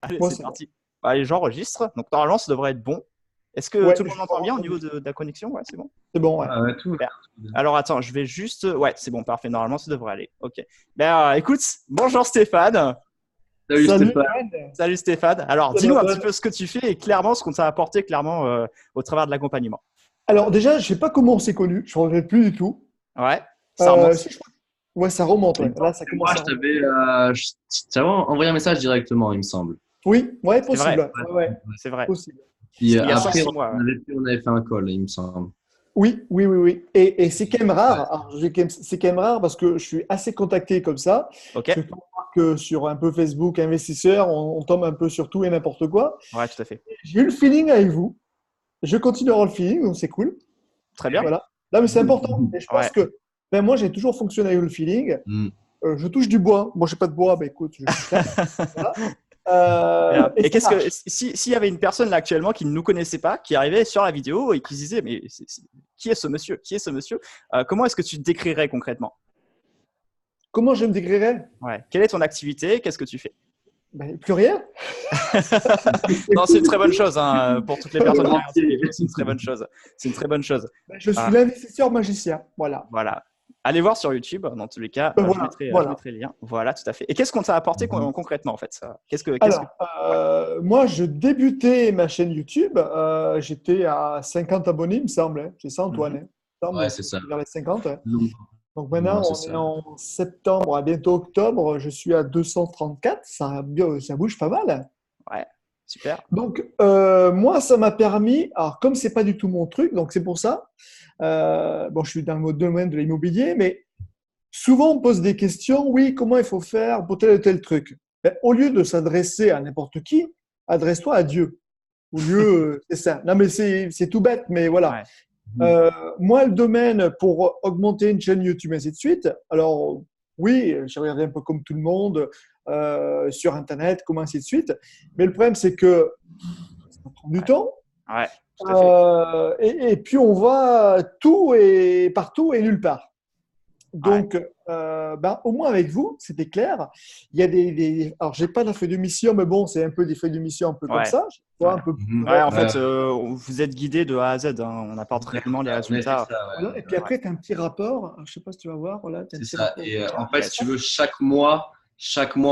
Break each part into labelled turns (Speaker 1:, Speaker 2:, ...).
Speaker 1: Allez,
Speaker 2: Moi,
Speaker 1: c'est
Speaker 2: c'est bon.
Speaker 1: parti. Allez, j'enregistre. Donc, normalement, ça devrait être bon. Est-ce que
Speaker 2: Ouais,
Speaker 1: tout le
Speaker 2: je
Speaker 1: monde
Speaker 2: crois
Speaker 1: entend bien au
Speaker 2: entendre.
Speaker 1: niveau de la connexion? Ouais, c'est bon.
Speaker 2: C'est bon, ouais.
Speaker 3: Ah ouais, tout.
Speaker 1: Super. Alors, attends, je vais juste. Ouais, c'est bon, parfait. Normalement, ça devrait aller. OK. Ben, écoute, bonjour Stéphane.
Speaker 3: Salut
Speaker 2: Salut,
Speaker 3: Stéphane.
Speaker 2: Johan.
Speaker 1: Salut Stéphane. Alors,
Speaker 2: Salut,
Speaker 1: dis-nous un petit
Speaker 2: Antoine.
Speaker 1: peu ce que tu fais et clairement ce qu'on t'a apporté clairement au travers de l'accompagnement.
Speaker 2: Alors, déjà, je sais pas comment on s'est connus. Je ne regrette plus du tout.
Speaker 1: Ouais, ça remonte.
Speaker 2: Si je crois- Ouais, ça remonte.
Speaker 3: Il
Speaker 2: Ouais.
Speaker 3: me semble
Speaker 2: Là, ça
Speaker 3: que moi,
Speaker 2: commence à
Speaker 3: je
Speaker 2: remonter.
Speaker 3: t'avais envoyé un message directement, il me semble.
Speaker 2: Oui, ouais,
Speaker 1: C'est vrai,
Speaker 2: possible. Ouais, ouais,
Speaker 1: c'est vrai.
Speaker 2: possible.
Speaker 3: Puis
Speaker 1: C'était il y a cinq
Speaker 3: après,
Speaker 1: six mois. Ouais.
Speaker 3: on avait fait un call, il me semble.
Speaker 2: Oui, oui, oui, oui. Et c'est quand même rare.
Speaker 3: Ouais.
Speaker 2: Alors, c'est quand même rare parce que je suis assez contacté comme ça.
Speaker 1: OK.
Speaker 2: Parce que quand on remarque que sur un peu Facebook investisseur, on tombe un peu sur tout et n'importe quoi.
Speaker 1: Ouais, tout à fait.
Speaker 2: J'ai eu le feeling avec vous. Je continue à avoir le feeling, donc c'est cool.
Speaker 1: Très
Speaker 2: Et
Speaker 1: bien.
Speaker 2: voilà. Là, mais c'est important. Et je pense
Speaker 1: Ouais.
Speaker 2: que ben, moi, j'ai toujours fonctionné avec le feeling.
Speaker 3: Mm.
Speaker 2: Je touche du bois. Moi, j'ai pas de bois. Ben, écoute, je touche rien. Voilà.
Speaker 1: Bien.
Speaker 2: Et
Speaker 1: Et
Speaker 2: ça
Speaker 1: qu'est-ce que
Speaker 2: marche.
Speaker 1: s'il y avait une personne là actuellement qui ne nous connaissait pas, qui arrivait sur la vidéo et qui se disait mais qui est ce monsieur? Qui est ce monsieur? Comment est-ce que tu te décrirais concrètement?
Speaker 2: Comment je me décrirais?
Speaker 1: Ouais. Quelle est ton activité? Qu'est-ce que tu fais?
Speaker 2: Ben, plus rien.
Speaker 1: Non, c'est une très bonne chose hein, pour toutes les personnes qui regardent cette
Speaker 3: Entier.
Speaker 1: vidéo. C'est une très bonne chose. C'est une très bonne chose.
Speaker 2: Ben, je
Speaker 1: Euh,
Speaker 2: suis l'investisseur magicien. Voilà.
Speaker 1: voilà. Allez voir sur YouTube. Dans tous les cas,
Speaker 2: Ben,
Speaker 1: je
Speaker 2: voilà.
Speaker 1: mettrai, je
Speaker 2: Voilà.
Speaker 1: mettrai le lien. Voilà, tout à fait. Et qu'est-ce qu'on t'a apporté
Speaker 3: Mhm.
Speaker 1: concrètement en fait ça qu'est-ce que
Speaker 2: Alors,
Speaker 1: ouais.
Speaker 2: moi, je débutais ma chaîne YouTube. J'étais à 50 abonnés, il me semble, hein. C'est ça, Antoine,
Speaker 1: Mhm.
Speaker 2: hein? Il me semble,
Speaker 3: Ouais, c'est ça.
Speaker 2: vers les 50, hein.
Speaker 3: Nous,
Speaker 2: Donc
Speaker 3: moi,
Speaker 2: maintenant,
Speaker 3: c'est
Speaker 2: on est
Speaker 3: ça.
Speaker 2: en septembre, à bientôt octobre. Je suis à 234. Ça bouge pas mal.
Speaker 1: Ouais. Super.
Speaker 2: Donc, moi, ça m'a permis, alors comme c'est pas du tout mon truc, donc c'est pour ça, bon, je suis dans le domaine de l'immobilier, mais souvent on pose des questions, oui, comment il faut faire pour tel ou tel truc? Ben, au lieu de s'adresser à n'importe qui, adresse-toi à Dieu. Au lieu, c'est ça. Non, mais c'est tout bête, mais voilà.
Speaker 1: Ouais.
Speaker 3: Mhm.
Speaker 2: Moi, le domaine pour augmenter une chaîne YouTube, et ainsi de suite, alors oui, j'ai regardé un peu comme tout le monde sur Internet, comment ainsi de suite. Mais le problème, c'est que ça prend du
Speaker 1: Ouais.
Speaker 2: temps.
Speaker 1: Ouais. Tout à fait.
Speaker 2: Et puis, on va tout et partout et nulle part.
Speaker 1: Ouais.
Speaker 2: Donc, ben, au moins avec vous, c'était clair. Il y a alors, j'ai pas la feuille de mission, mais bon, c'est un peu des feuilles de mission un peu comme
Speaker 1: Ouais.
Speaker 2: ça. Je vois
Speaker 1: Ouais.
Speaker 2: un peu plus
Speaker 3: Mhm.
Speaker 1: Ouais, en
Speaker 2: bref.
Speaker 1: fait, vous êtes guidé de A à Z. Hein. On apporte réellement les
Speaker 3: On a fait
Speaker 1: résultats.
Speaker 3: ça,
Speaker 2: Voilà.
Speaker 3: ouais.
Speaker 2: Et puis
Speaker 1: Ouais.
Speaker 2: après, tu as un petit rapport. Alors, je sais pas si tu vas voir. Voilà, tu as un
Speaker 3: C'est
Speaker 2: petit
Speaker 3: ça.
Speaker 2: rapport.
Speaker 3: Et en fait, si tu
Speaker 1: Yes.
Speaker 3: veux, chaque mois,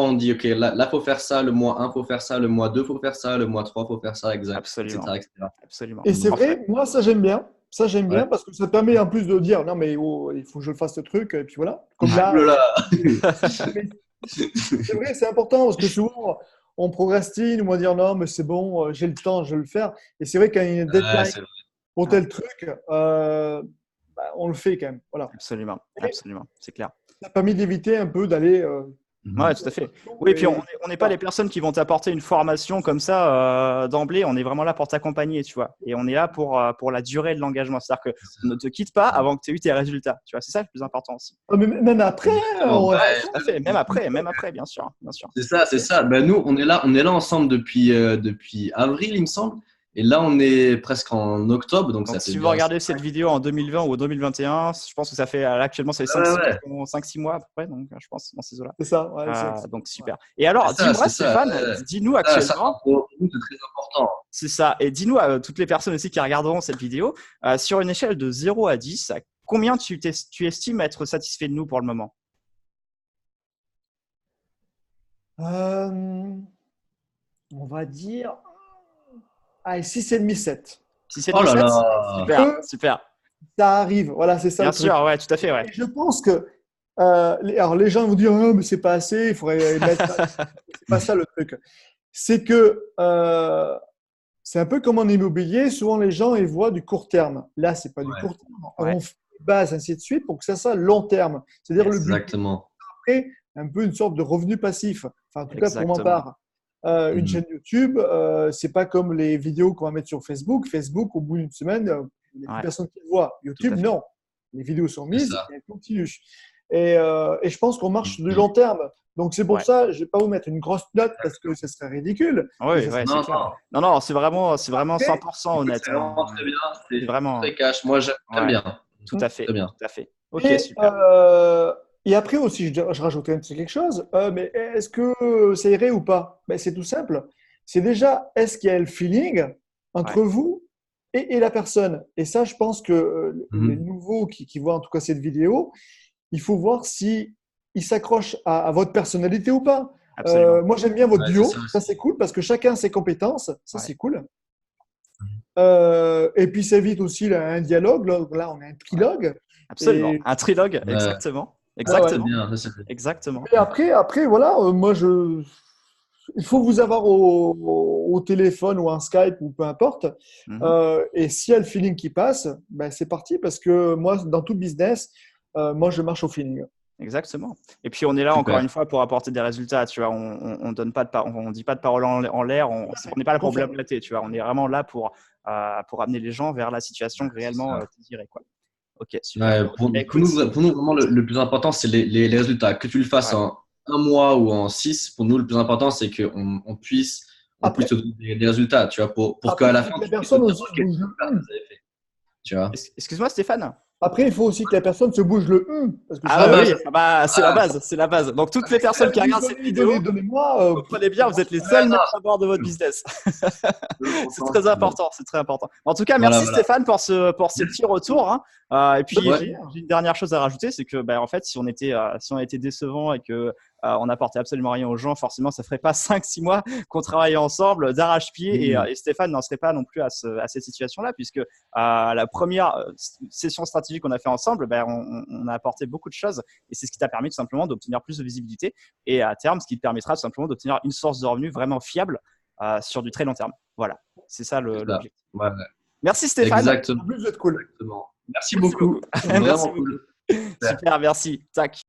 Speaker 3: on dit, OK, là, faut faire ça, le mois un faut faire ça, le mois 2 faut faire ça, le mois 3 faut faire ça, exact,
Speaker 1: Absolument.
Speaker 3: etc., etc.
Speaker 1: Absolument.
Speaker 2: Et c'est
Speaker 3: Mhm.
Speaker 1: En fait,
Speaker 2: vrai, moi, ça, j'aime bien. Ça, j'aime
Speaker 3: Ouais.
Speaker 2: bien parce que ça permet en plus de dire non, mais oh, il faut que je le fasse ce truc. Et puis voilà. Comme
Speaker 1: ouais.
Speaker 2: là,
Speaker 3: Ouh là
Speaker 2: mais c'est vrai, c'est important parce que souvent, on procrastine ou on va dire non, mais c'est bon, j'ai le temps, je vais le faire. Et c'est vrai qu'il y a une
Speaker 3: là.
Speaker 2: deadline
Speaker 3: C'est vrai.
Speaker 2: pour
Speaker 1: Ouais.
Speaker 2: tel truc, bah, on le fait quand même. Voilà.
Speaker 1: Absolument.
Speaker 2: Et
Speaker 1: Absolument. C'est clair.
Speaker 2: ça a permis d'éviter un peu d'aller
Speaker 1: Ouais,
Speaker 3: Mhm.
Speaker 1: tout à fait. Oui, et puis
Speaker 2: et
Speaker 1: on n'est pas
Speaker 2: voilà.
Speaker 1: les personnes qui vont t'apporter une formation comme ça d'emblée. On est vraiment là pour t'accompagner, tu vois. Et on est là pour la durée de l'engagement. C'est-à-dire
Speaker 3: C'est
Speaker 1: qu'on
Speaker 3: ça.
Speaker 1: ne te quitte pas avant que tu aies eu tes résultats. Tu vois, c'est ça le plus important aussi.
Speaker 2: Ah, mais même après,
Speaker 3: Exactement.
Speaker 2: on reste
Speaker 1: Ouais,
Speaker 3: Ouais,
Speaker 1: tout à
Speaker 2: ensemble.
Speaker 1: fait. Même après, bien sûr. Bien sûr.
Speaker 3: c'est ça, c'est ça. Ben, nous, on est là ensemble depuis avril, il me semble. Et là, on est presque en octobre, donc ça
Speaker 1: Donc,
Speaker 3: fait
Speaker 1: si vous
Speaker 3: bien.
Speaker 1: regardez cette vidéo en 2020 ou 2021, je pense que ça fait actuellement, ça fait
Speaker 3: Ouais, ouais.
Speaker 1: 5-6 mois à peu près. Donc, je pense dans ces eaux-là.
Speaker 2: C'est ça, ouais,
Speaker 1: Donc,
Speaker 2: ouais.
Speaker 1: super. Et alors, dis-moi,
Speaker 3: C'est ça.
Speaker 1: Stéphane, dis-nous
Speaker 3: Ça,
Speaker 1: actuellement,
Speaker 3: pour nous, c'est très important.
Speaker 1: c'est ça. Et dis-nous à toutes les personnes aussi qui regarderont cette vidéo, sur une échelle de 0 à 10, combien tu estimes être satisfait de nous pour le moment?
Speaker 2: Euh, on va dire allez, 6,5, 7.
Speaker 1: 6,5,
Speaker 3: Oh là
Speaker 1: 7?
Speaker 3: là.
Speaker 1: Super,
Speaker 2: Que
Speaker 1: super.
Speaker 2: ça arrive, voilà, c'est ça
Speaker 1: Bien
Speaker 2: le truc.
Speaker 1: sûr, ouais, tout à fait, ouais.
Speaker 2: Et je pense que alors les gens vont dire oh, mais c'est pas assez, il faudrait mettre ça. C'est pas ça le truc. C'est que c'est un peu comme en immobilier, souvent les gens ils voient du court terme. Là, c'est pas du
Speaker 3: Ouais,
Speaker 2: court terme.
Speaker 1: Ouais,
Speaker 2: On fait des bases, ainsi de suite, pour que ça soit long terme. C'est-à-dire le
Speaker 1: yes,
Speaker 2: but
Speaker 3: exactement.
Speaker 2: après, un peu une sorte de revenu passif. Enfin, en tout cas, pour ma
Speaker 1: exactement.
Speaker 2: part. Une
Speaker 3: Mhm.
Speaker 2: chaîne YouTube, c'est pas comme les vidéos qu'on va mettre sur Facebook. Facebook, au bout d'une semaine, il n'y a plus
Speaker 1: Ouais,
Speaker 2: personne qui le voit.
Speaker 1: tout à
Speaker 2: YouTube,
Speaker 1: fait.
Speaker 2: non. Les vidéos sont
Speaker 3: C'est
Speaker 2: mises
Speaker 3: ça.
Speaker 2: et elles continuent. Et je pense qu'on marche sur du
Speaker 3: Mhm.
Speaker 2: long terme. Donc, c'est pour
Speaker 1: Ouais.
Speaker 2: ça, je ne vais pas vous mettre une grosse note parce que ce serait ridicule. Mais
Speaker 1: Oui,
Speaker 2: ça serait
Speaker 1: ouais, c'est
Speaker 3: Non,
Speaker 1: clair.
Speaker 3: non.
Speaker 1: Non, non, c'est vraiment
Speaker 2: après.
Speaker 1: 100%
Speaker 3: Écoute,
Speaker 1: honnête.
Speaker 3: c'est
Speaker 1: Hein.
Speaker 3: vraiment très bien.
Speaker 1: C'est
Speaker 3: C'est
Speaker 1: vraiment.
Speaker 3: très cash. Moi, j'aime
Speaker 1: Ouais,
Speaker 3: bien.
Speaker 1: tout à fait,
Speaker 3: Très bien.
Speaker 1: tout à fait. Ok,
Speaker 2: Et
Speaker 1: super.
Speaker 2: Et après aussi, je rajouterais un petit quelque chose. Mais est-ce que ça irait ou pas? Ben, c'est tout simple. C'est déjà, est-ce qu'il y a le feeling
Speaker 1: Ouais.
Speaker 2: entre vous et la personne? Et ça, je pense que les
Speaker 3: Mhm.
Speaker 2: nouveaux qui voient en tout cas cette vidéo, il faut voir si ils s'accrochent à votre personnalité ou pas.
Speaker 1: Absolument.
Speaker 2: Moi, j'aime bien votre
Speaker 3: Ouais, c'est ça
Speaker 2: duo. Ça,
Speaker 3: aussi.
Speaker 2: c'est cool parce que chacun a ses compétences. Ça,
Speaker 1: Ouais.
Speaker 2: c'est cool.
Speaker 3: Mhm.
Speaker 2: Et puis, ça évite aussi là, un dialogue. Là, on a un
Speaker 1: Ouais.
Speaker 2: trilogue.
Speaker 1: Absolument.
Speaker 2: Et
Speaker 1: Un trilogue,
Speaker 3: Ouais.
Speaker 1: exactement.
Speaker 2: ouais,
Speaker 3: Ça,
Speaker 2: ouais.
Speaker 3: c'est
Speaker 1: Exactement.
Speaker 3: bien. Ça, c'est bien.
Speaker 1: Exactement.
Speaker 2: Et après voilà, il faut vous avoir au téléphone ou en Skype ou peu importe.
Speaker 1: Mhm.
Speaker 2: Et s'il y a le feeling qui passe, ben c'est parti parce que moi, dans tout business, moi, je marche au feeling.
Speaker 1: Exactement. Et puis on est là encore une
Speaker 3: Super.
Speaker 1: fois pour apporter des résultats. Tu vois, on donne pas de on dit pas de paroles en l'air. On n'est pas là pour
Speaker 2: Confirme.
Speaker 1: blablater. Tu vois, on est vraiment là pour amener les gens vers la situation
Speaker 3: C'est
Speaker 1: réellement
Speaker 3: ça.
Speaker 1: désirée, quoi. Ok, super.
Speaker 3: Ouais,
Speaker 1: Bah,
Speaker 3: pour
Speaker 1: écoute,
Speaker 3: nous, vraiment, le plus important, c'est les résultats. Que tu le fasses
Speaker 1: ouais.
Speaker 3: en 1 mois ou en 6, pour nous, le plus important, c'est on puisse
Speaker 2: Après,
Speaker 3: te donner des résultats, tu vois, pour
Speaker 2: après,
Speaker 3: qu'à
Speaker 2: il
Speaker 3: la
Speaker 2: faut
Speaker 3: fin,
Speaker 2: que la
Speaker 3: tu puisses te
Speaker 2: personne
Speaker 3: dire,
Speaker 2: aussi se
Speaker 3: OK,
Speaker 2: bouge le
Speaker 3: super,
Speaker 2: hum.
Speaker 3: vous avez fait, tu vois.
Speaker 1: Excuse-moi, Stéphane.
Speaker 2: Après, il faut aussi que la personne se bouge le hum. Parce que
Speaker 1: Ah
Speaker 3: Ah
Speaker 2: sinon,
Speaker 1: bah
Speaker 3: bah,
Speaker 1: oui, ah bah, c'est la
Speaker 3: ah,
Speaker 1: base, c'est la base. Donc toutes les personnes qui regardent cette vidéo,
Speaker 2: donnez-moi.
Speaker 1: comprenez
Speaker 2: Ça
Speaker 1: bien, vous
Speaker 2: marche
Speaker 1: êtes les
Speaker 2: pas.
Speaker 1: seuls
Speaker 3: non,
Speaker 1: maîtres à bord de votre
Speaker 3: c'est cool.
Speaker 1: business. C'est
Speaker 3: L'important,
Speaker 1: très important, c'est très important. En tout cas,
Speaker 3: voilà,
Speaker 1: merci
Speaker 3: voilà.
Speaker 1: Stéphane pour ce petit
Speaker 3: Merci.
Speaker 1: retour, hein. Et
Speaker 2: De
Speaker 1: puis
Speaker 3: Ouais,
Speaker 2: rien.
Speaker 1: j'ai une dernière chose à rajouter, c'est que en fait, si on était décevant et que on n'apportait absolument rien aux gens, forcément, ça ferait pas 5-6 mois qu'on travaillait ensemble d'arrache-pied
Speaker 3: Mhm.
Speaker 1: et Stéphane n'en serait pas non plus à cette situation-là, puisque la première session stratégique qu'on a fait ensemble, on a apporté beaucoup de choses et c'est ce qui t'a permis tout simplement d'obtenir plus de visibilité et à terme, ce qui te permettra tout simplement d'obtenir une source de revenus vraiment fiable sur du très long terme. Voilà, c'est ça
Speaker 3: C'est ça.
Speaker 1: l'objectif.
Speaker 3: Ouais, ouais.
Speaker 1: Merci Stéphane.
Speaker 3: Exactement.
Speaker 2: En plus, vous êtes cool.
Speaker 3: Exactement. Merci
Speaker 1: Merci beaucoup.
Speaker 3: beaucoup.
Speaker 1: Merci
Speaker 3: Vraiment
Speaker 1: beaucoup.
Speaker 3: cool. Super.
Speaker 1: Super, merci. Tac.